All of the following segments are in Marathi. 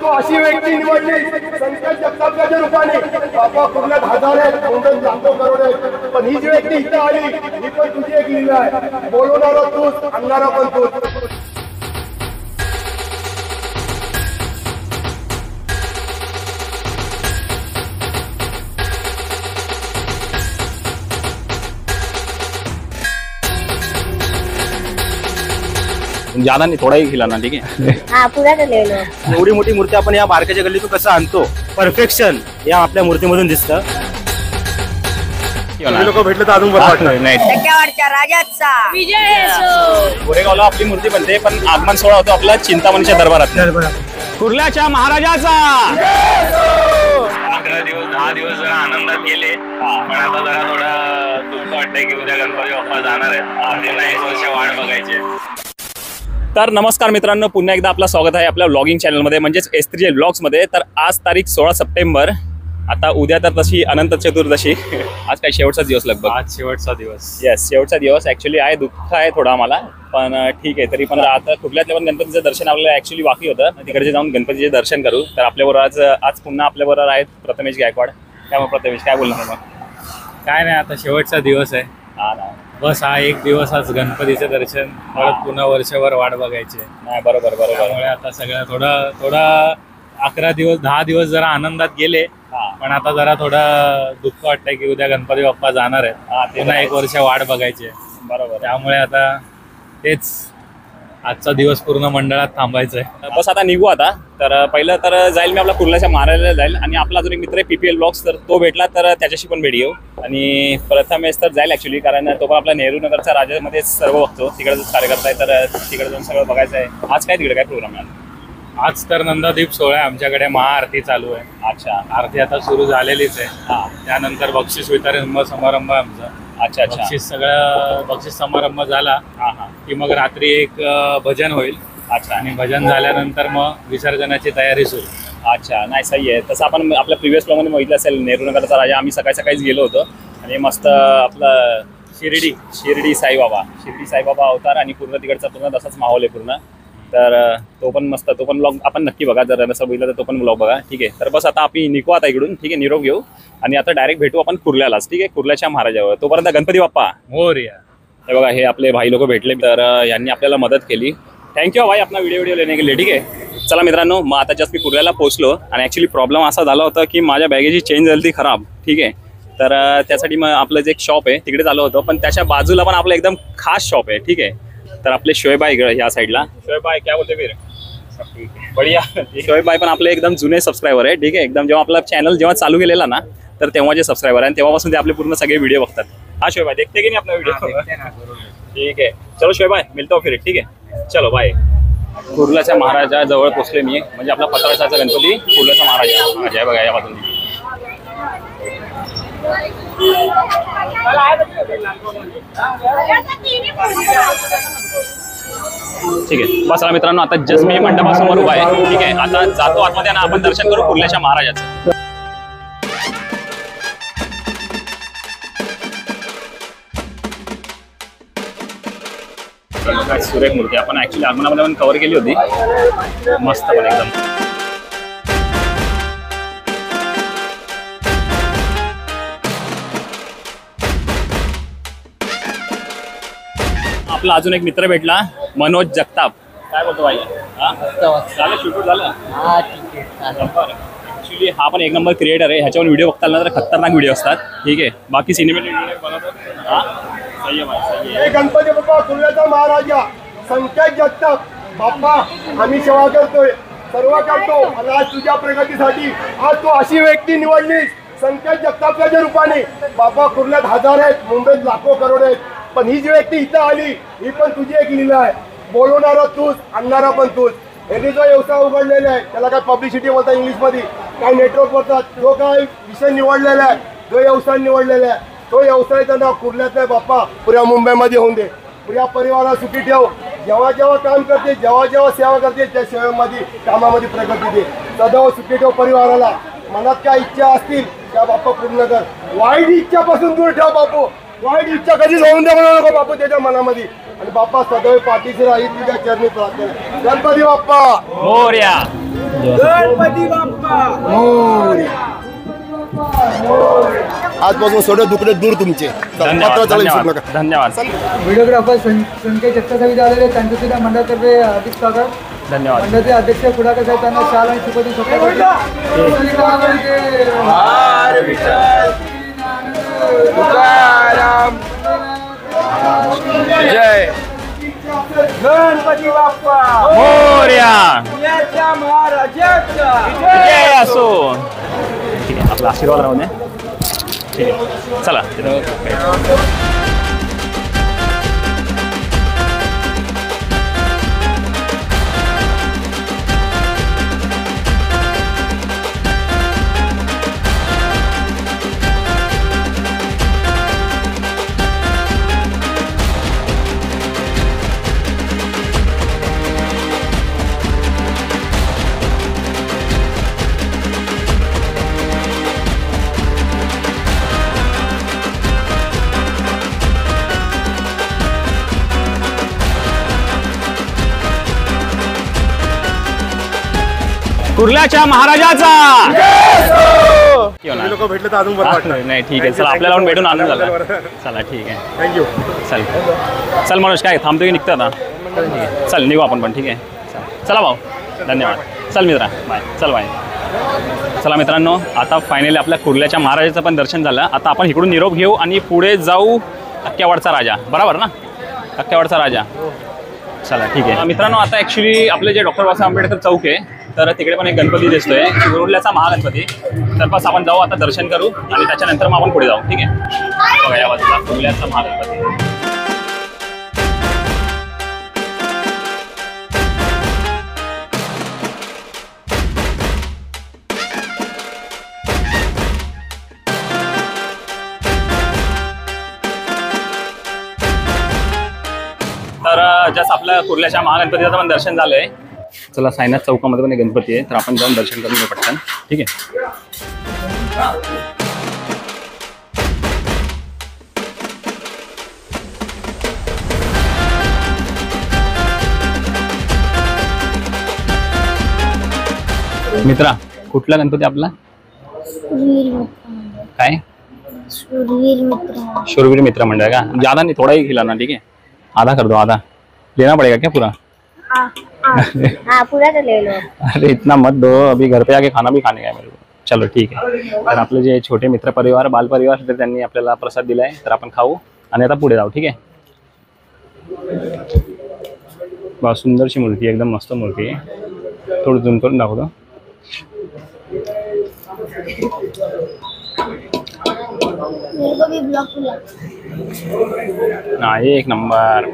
तू अशी व्यक्ती निवडली संकट जगतापच्या रूपाने बाबा कुर्ल्यात हजार आहेत मुंबईत लाखो करोड आहेत पण ही जी व्यक्ती इथं आली ही पण तुझी एक लीला आहे बोलवणारा तूच आणणारा पण तूच ज्यादा नहीं थोड़ा ही खिलाना ठीक है हाँ पूरा तो ले लो एवढी मोठी मूर्ती आपण या बारक्याच्या गल्लीतून कसं आणतो परफेक्शन या आपल्या मूर्तीमधून दिसतं लोक भेटले तर अजून बरं वाटलं नाही टक्क्यावरच्या राजाचा विजय असो गोरेगावला आपली मूर्ती बनते पण आगमन सोहळा होतो आपला चिंतामणीच्या दरबारात कुर्ल्याच्या महाराजाचा 10 दिवस जरा आनंदात गेले पण आता जरा थोडा दुःख वाटतंय की उद्या गणपती बाप्पा जाणार आहेत त्यांना 1 वर्ष वाट बघायची. तर नमस्कार मित्रांनो पुन्हा एकदा आपलं स्वागत आहे आपल्या व्लॉगिंग चॅनलमध्ये म्हणजेच S3L व्लॉग्समध्ये. तर आज तारीख 16 सप्टेंबर. आता उद्या तर तशी अनंत चतुर्दशी. आज काय शेवटचा दिवस लगभग. आज शेवटचा दिवस. येस शेवटचा दिवस. ॲक्च्युली आहे दुःख आहे थोडा आम्हाला पण ठीक आहे. तरी पण आता कुठल्यातल्या पण गणपतीचं दर्शन आपल्याला ॲक्च्युली बाकी होतं. तिकडचे जाऊन गणपतीचे दर्शन करू. तर आपल्याबरोबर आज पुन्हा आपल्याबरोबर आहेत प्रथमेश गायकवाड. त्यामुळे प्रथमेश काय बोलणार मग. काय नाही आता शेवटचा दिवस आहे. हा ना बस हा एक दिवस आज गणपतीचं दर्शन परत पुन्हा वर्षभर वाट बघायची. नाही बरोबर बरोबर. त्यामुळे आता सगळं थोडा 11 दिवस 10 दिवस जरा आनंदात गेले पण आता जरा थोडं दुःख वाटतंय की उद्या गणपती बाप्पा जाणार आहेत. पुन्हा 1 वर्ष वाट बघायची. बरोबर. त्यामुळे आता तेच आजचा दिवस पूर्ण मंडळात थांबायचंय. बस आता निघू आता. तर पहिलं तर जाईल मी आपला कुर्ल्याच्या महाराजाला जाईल आणि आपला अजून एक मित्र आहे PPL ब्लॉग्स. तर तो भेटला तर त्याच्याशी पण भेट घेऊ. आणि प्रथमेश तर जाईल ॲक्च्युली कारण तो पण आपला नेहरू नगरचा राजामध्ये सर्व बघतो. तिकडे कार्यकर्ता आहे तर तिकडे जाऊन सगळं बघायचं आहे. आज काय तिकडे काय प्रोग्राम आहे. आज तर नंदादीप सोहळा आहे आमच्याकडे. महाआरती चालू आहे. अच्छा आरती आता सुरू झालेलीच आहे. हां त्यानंतर बक्षीस वितरण समारंभ आहे आमचा. अच्छा अच्छा. सगळं बक्षीस समारंभ झाला हां हां की मग रात्री एक भजन होईल. अच्छा आणि भजन झाल्यानंतर मग विसर्जनाची तयारी सुरू. अच्छा नाही सही आहे. तसं आपण आपल्या प्रिव्हियस ब्लॉगमध्ये बघितलं असेल नेहरू नगरचा राजा. आम्ही सकाळीच गेलो होतो आणि मस्त आपलं शिर्डी साईबाबा अवतार आणि पूर्ण तिकडचा पूर्ण तसाच माहोल आहे पूर्ण. तर तो पण मस्त तो पण ब्लॉग आपण नक्की बघा. जर नसं बघितलं तर तो पण ब्लॉग बघा. ठीक आहे. तर बस आता आपण निघू आता इकडून. ठीक आहे. निरोप घेऊ आणि आता डायरेक्ट भेटू आपण कुर्ल्यालाच. ठीक आहे. कुर्ल्याच्या महाराजावर. तोपर्यंत गणपती बाप्पा मोरया. हे बघा हे आपले भाई लोक भेटले तर यांनी आपल्याला मदत केली. थँक्यू भाई आपला व्हिडिओ लेने गेले. ठीक आहे. चला मित्रांनो मग आता जस्ट मी कुर्ल्याला पोहोचलो आणि ॲक्च्युली प्रॉब्लेम असा झाला होता की माझ्या बॅगेची चेंज झाली ती खराब. ठीक आहे. तर त्यासाठी मग आपलं जे एक शॉप आहे तिकडे आलो होतो पण त्याच्या बाजूला पण आपलं एकदम खास शॉप आहे. ठीक आहे. तर आपले शोएब भाई ह्या साईडला. शोएब भाई क्या बोलते फिर बढिया. शोएब भाई पण आपले एकदम जुने सबस्क्रायबर आहे. ठीक आहे. एकदम जेव्हा आपला चॅनल जेव्हा चालू केलेला ना तर तेव्हाचे सबस्क्रायबर आहे आणि तेव्हापासून ते आपले पूर्ण सगळे व्हिडिओ बघतात. हा शोएब भाई देखते की नाही आपला व्हिडिओ. ठीक आहे. चलो शोएब भाई मिळतो फिर. ठीक आहे. चलो बाय. कुर्ल्याच्या महाराजा जवळ पोहोचले मी. म्हणजे आपला पत्राचा गणपती कुर्ल्याचा महाराजा आहे बघा या बाजूने. ठीक आहे. बस मित्रांनो आता जस्ट मी मंडपासमोर उभा आहे. ठीक आहे. आता जातो आतमध्ये आणि आपण दर्शन करू कुर्ल्याच्या महाराजाचं. सुरेख मूर्ती आपण ऍक्च्युली आगमनामध्ये पण कव्हर केली होती. मस्त पण एकदम. आपला अजून एक मित्र भेटला मनोज जगताप. काय बोलतो भाई. झालं शूट झालं. ऍक्च्युली हा पण एक नंबर क्रिएटर आहे. ह्याच्यावर व्हिडिओ बघता तर खतरनाक व्हिडिओ असतात. ठीक आहे. बाकी सिनेमेटिक गणपती बाप्पा कुर्ल्याचा महाराजा संकेत जगताप बाप्पा आम्ही सेवा करतोय सर्व करतो आणि आज तुझ्या प्रगतीसाठी आज तू अशी व्यक्ती निवडलीस संकेत जगतापच्या रूपाने बाप्पा कुर्ल्यात हजार आहेत मुंबईत लाखो करोड आहेत पण ही जी व्यक्ती इथं आली ही पण तुझी एक लीला आहे. बोलवणारा तूच आणणारा पण तूच. यांनी जो व्यवसाय उघडलेला आहे त्याला काय पब्लिसिटी बोलतात इंग्लिशमध्ये काय नेटवर्क बोलतात जो काय विषय निवडलेला आहे जो व्यवसाय निवडलेला आहे तो व्यवसायाचं नाव कुर्ल्यातला आहे बाप्पा. पुऱ्या मुंबईमध्ये होऊन दे. पुऱ्या परिवाराला सुखी ठेव. जेव्हा जेव्हा काम करते जेव्हा जेव्हा सेवा करते त्या सेवेमध्ये कामामध्ये प्रगती दे. सदैव सुखी ठेव परिवाराला. मनात काय इच्छा असतील त्या बाप्पा पूर्ण कर. वाईट इच्छापासून दूर ठेव बापू. वाईट इच्छा कधीच होऊन द्या म्हणू नको बापू त्याच्या मनामध्ये. आणि बाप्पा सदैव पाठीशी राहील तुझ्या चरणी प्रार्थना. गणपती बाप्पा मोरया. आजपासून सगळे दुखणे दूर तुमचे. धन्यवाद धन्यवाद धन्यवाद व्हिडिओग्राफर संकेत जगताप आलेले आहेत. त्यांचं सुद्धा मंडळातर्फे हार्दिक स्वागत. धन्यवाद. मंडळाचे अध्यक्ष कुडाकर साहेब त्यांना शाल आणि सुपती जय गणपती बाप्पा मोरया महाराजाचा जय असो. ठीक आहे, आपला आशीर्वाद राहू दे. ठीक आहे, चला तिथं कुर्ल्याच्या महाराजाचा लोक भेटले तर अजून बरं वाटलं. नाही ठीक आहे, चला आपल्याला पण भेटून आनंद झाला. चला ठीक आहे, थँक्यू. चल चल मनोज, काय थांबतो की निघतं आता? चल निघू आपण पण. ठीक आहे, चला भाऊ, धन्यवाद. चल मित्रा, बाय. चल बाय. चला मित्रांनो, आता फायनली आपल्या कुर्ल्याच्या महाराजाचं पण दर्शन झालं. आता आपण इकडून निरोप घेऊ आणि पुढे जाऊ अक्क्यावाडचा राजा. बरोबर ना? अक्क्यावाडचा राजा. चला ठीक आहे मित्रांनो, आता ॲक्च्युली आपले जे डॉक्टर बाबासाहेब आंबेडकर चौक आहे, तर तिकडे पण एक गणपती दिसतोय, कुर्ल्याचा महागणपती. तर बस आपण जाऊ आता, दर्शन करू आणि त्याच्यानंतर मग आपण पुढे जाऊ. ठीक आहे, बघा या बाजूला कुर्ल्याचा महागणपती. तर जस्ट आपल्या कुर्ल्याच्या महागणपतीचं पण दर्शन झालंय. चला, साईनाथ चौकामध्ये पण एक गणपती आहे, तर आपण जाऊन दर्शन करून घेऊ पटकन. ठीक आहे. मित्रा, कुठला गणपती आपला? काय? शूरवीर मित्र मंडळ का? ज्यादा नहीं, थोड़ा ही खिलाना. ठीक है, आधा कर दो. आधा लेना पड़ेगा क्या पूरा? हाँ पूरा तो ले लो. अरे इतना मत दो, अभी घर पे आके खाना भी खाने का है मेरे को. चलो ठीक आहे. तर आपले जे छोटे मित्र परिवार, बाल परिवार, तर त्यांनी आपल्याला प्रसाद दिलाय, तर आपण खाऊ आणि आता पुढे जाऊ. ठीक आहे. बहुत सुंदरशी मूर्ती, एकदम मस्त मूर्ती आहे. थोडं झूम करून दाखवतो. नाही, एक नंबर.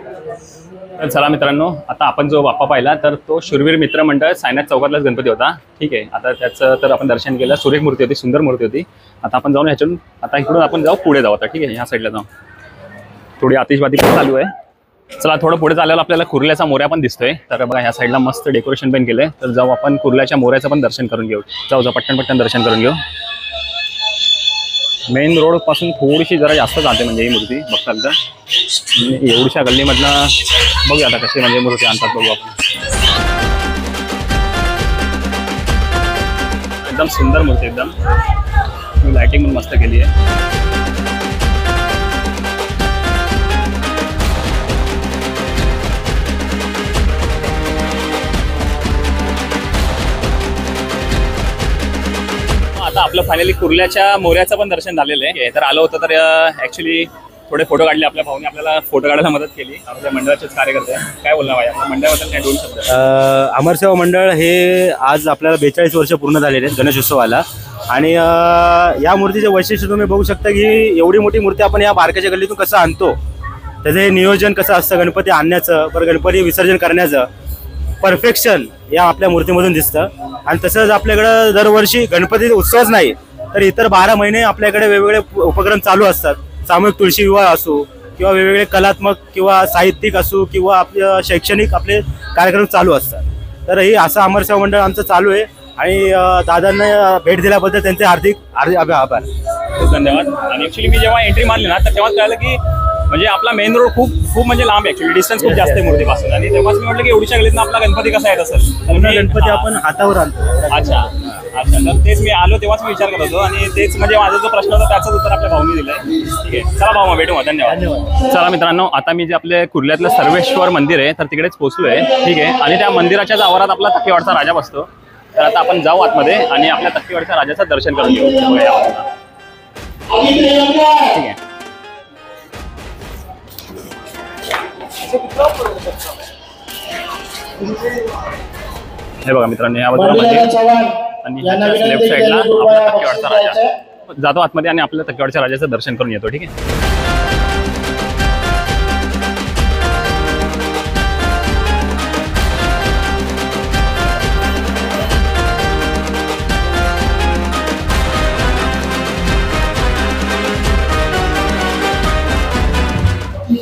तर चला मित्रांनो, आता आपण जो बाप्पा पाहिला, तर तो शूरवीर मित्र मंडळ साईनाथ चौकातलाच गणपती होता. ठीक आहे. आता त्याचं तर आपण दर्शन केलं. सुरेख मूर्ती होती, सुंदर मूर्ती होती. आता आपण जाऊन ह्याच्यातून, आता इकडून आपण जाऊ पुढे जाऊ आता. ठीक आहे, ह्या साईडला जाऊ. थोडी आतिषबाजी पण चालू आहे. चला, थोडं पुढे चालल्यावर आपल्याला कुर्ल्याचा मोऱ्या पण दिसतोय. तर बघा, ह्या साईडला मस्त डेकोरेशन पण केलंय. तर जाऊ आपण कुर्ल्याच्या मोऱ्याचं पण दर्शन करून घेऊ. जाऊ पटकन पटकन दर्शन करून घेऊ. मेन रोड पासून थोडीशी जरा जास्त जाते म्हणजे ही मूर्ती बघताल तर. एवढ्या गल्लीमधनं बघूया आता कशी म्हणजे मूर्ती आणतात, बघू आपण. एकदम सुंदर मूर्ती, एकदम लाइटिंग पण मस्त केली आहे. आता आपलं फायनली कुर्ल्याच्या मोऱ्याचं पण दर्शन झालेलं आहे. तर आलो होतं, तर ॲक्च्युली थोडे फोटो काढले. आपल्या भाऊने आपल्याला फोटो काढायला मदत केली. आपल्या मंडळाचेच कार्यकर्ते. काय बोलणार भाई आपल्या मंडळाबद्दल? काय दोन शब्द. अमरसेवा मंडळ हे आज आपल्याला 42 वर्ष पूर्ण झालेले आहेत गणेशोत्सवाला. आणि या मूर्तीचे वैशिष्ट्य तुम्ही बघू शकता की एवढी मोठी मूर्ती आपण या बारकाच्या गल्लीतून कसं आणतो, त्याचं हे नियोजन कसं असतं गणपती आणण्याचं, बरं गणपती विसर्जन करण्याचं परफेक्शन या आपल्या मूर्तीमधून दिसतं. आणि तसंच आपल्याकडं दरवर्षी गणपती उत्सवच नाही तर इतर 12 महिने आपल्याकडे वेगवेगळे उपक्रम चालू असतात. सामूहिक तुळशी विवाह असो किंवा वेगवेगळे कलात्मक किंवा साहित्यिक असो किंवा आपले शैक्षणिक आपले कार्यक्रम चालू असतात. तर हे असं अमरसेवा मंडळ आमचं चालू आहे. आणि दादांना भेट दिल्याबद्दल त्यांचे हार्दिक आभार. खूप धन्यवाद. आणि ॲक्च्युली मी जेव्हा एंट्री मारली ना, तर तेव्हा कळलं की म्हणजे आपला मेन रोड खूप म्हणजे लांब आहे ऍक्च्युली, डिस्टन्स खूप जास्त आहे मूर्तीपासून. आणि तेव्हाच मी म्हटलं की एवढ्या गल्लीतनं आपला गणपती कसा येत असेल. पूर्ण गणपती आपण हातावर आणतो. अच्छा, तर तेच मी आलो तेव्हाच मी विचार करत होतो आणि तेच म्हणजे माझा जो प्रश्न होता त्याचंच उत्तर आपल्या भाऊनी दिलंय. ठीक आहे, चला भाऊ मग भेटू मग. धन्यवाद. चला मित्रांनो, आता मी जे आपले कुर्ल्यातलं सर्वेश्वर मंदिर आहे तर तिकडेच पोहोचलोय. ठीक आहे, आणि त्या मंदिराच्याच आवारात आपला तक्केवाडचा राजा बसतो. तर आता आपण जाऊ आतमध्ये आणि आपल्या तक्केवाडच्या राजाचं दर्शन करून घेऊ. ठीक आहे. हे बघा मित्रांनो, या बाजूला मंदिर आणि लेफ्ट साईडला आपला तक्केवाडचा राजा. जातो आतमध्ये आणि आपल्या तक्केवाडच्या राजाचं दर्शन करून येतो. ठीक आहे.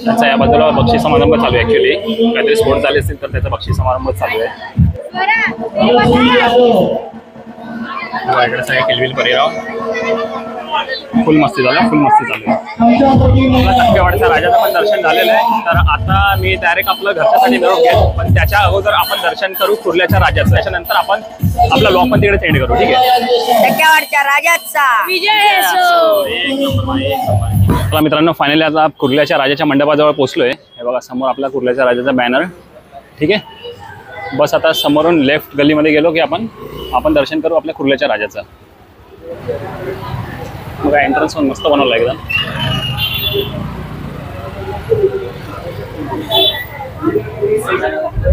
त्याचा या बाजूला बक्षीस समारंभ चालू आहे. ऍक्च्युली काहीतरी स्पोर्ट झाले असतील तर त्याचा बक्षीस समारंभ चालू आहे. इकडे सगळे किलबिल परिराव, फुल मस्ती झालं, फुल मस्ती चालू आहे. तक्केवाडच्या राजाचं पण दर्शन झालेलं आहे. तर आता मी डायरेक्ट आपलं घरच्यासाठी निरोप घेतो, पण त्याच्या अगोदर आपण दर्शन करू कुर्ल्याच्या राजाचं. त्याच्यानंतर आपण आपला ब्लॉग पण तिकडे सेंड करू. ठीक आहे. तक्केवाडच्या राजाचा विजय असो. चला मित्रांनो, फायनली आता कुर्ल्याच्या राजाच्या मंडपाजवळ पोहोचलोय. हे बघा समोर आपला कुर्ल्याच्या राजाचा बॅनर. ठीक आहे, बस आता समोरून लेफ्ट गल्लीमध्ये गेलो की आपण दर्शन करू आपल्या कुर्ल्याच्या राजाचं. बघा एंट्रन्स पण मस्त बनवलं एकदम.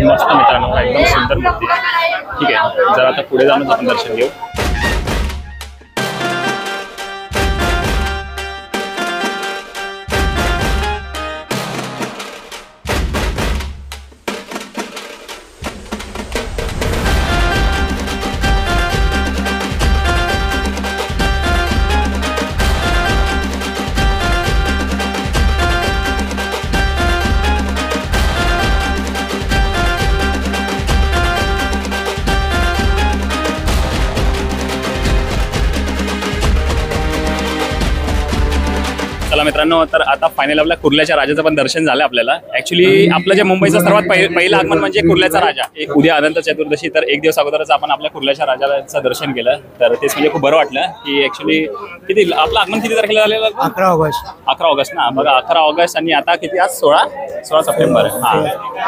मस्त मित्रांनो, एकदम सुंदर मूर्ती. ठीक आहे, जरा आता पुढे जाऊनच आपण दर्शन घेऊ. चला मित्रांनो, तर आता फायनल आपल्या कुर्ल्याच्या राजाचं पण दर्शन झालं आपल्याला. ऍक्च्युली आपलं जे मुंबईचं सर्वात पहिलं आगमन म्हणजे कुर्ल्याचा राजा. एक उद्या अनंत चतुर्दशी, तर एक दिवस अगोदरच आपण आपल्या कुर्ल्याच्या राजाचं दर्शन केलं. तर तेच म्हणजे खूप बरं वाटलं की ऍक्च्युली किती आपलं आगमन किती तारखेला झालेलं? 11 ऑगस्ट. 11 ऑगस्ट ना. बघा 11 ऑगस्ट आणि आता किती आज 16 सप्टेंबर. हा,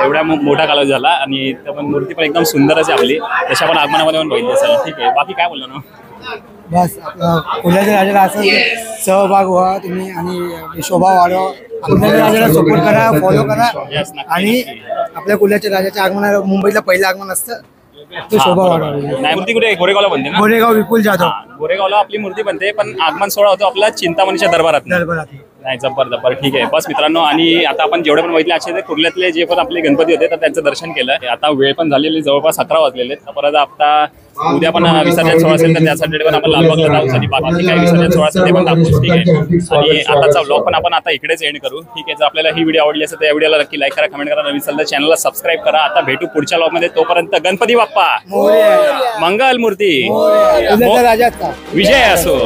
एवढ्या मोठा कालावधी झाला आणि पण मूर्ती पण एकदम सुंदरच आहे आपली. तशा पण आगमनामध्ये पण बघितली असेल. ठीक आहे, बाकी काय बोललो ना. बस कुर्ल्याच्या राजाला असं सहभाग व्हा तुम्ही आणि शोभा वाढवा. कुर्ल्याच्या राजाला सपोर्ट करा, फॉलो करा. आणि आपल्या कुर्ल्याच्या राजाच्या आगमनाला मुंबईला पहिलं आगमन असतं, ते शोभा वाढवावी. नाही, मूर्ती कुठे गोरेगावला बनते ना. गोरेगाव विपुल जाधव. गोरेगावला आपली मूर्ती बनते, पण आगमन सोहळा होतो आपला चिंतामणीच्या दरबारात. नाही, जबर. ठीक आहे, बस मित्रांनो. आणि आता आपण जेवढे पण बघितले असे कुर्ल्यातले जे पण आपले गणपती होते तर त्यांचं दर्शन केलं. आता वेळ पण झालेली जवळपास 11 वाजलेले. परत आता उद्या पण विसर्जन सोहळा असेल तर त्यासाठी पण आपण लालबागला जाऊ आणि बाकी काही विसर्जन सोहळा असेल ते पण दाखवू. ठीक आहे, आणि आताचा व्लॉग पण आपण आता इकडेच एंड करू. ठीक आहे, जर आपल्याला ही व्हिडिओ आवडली असेल तर या व्हिडिओला नक्की लाईक करा, कमेंट करा, नवीन असेल तर चॅनलला सबस्क्राईब करा. आता भेटू पुढच्या व्लॉगमध्ये. तोपर्यंत गणपती बाप्पा मंगल मूर्ती राजाचा विजय असो.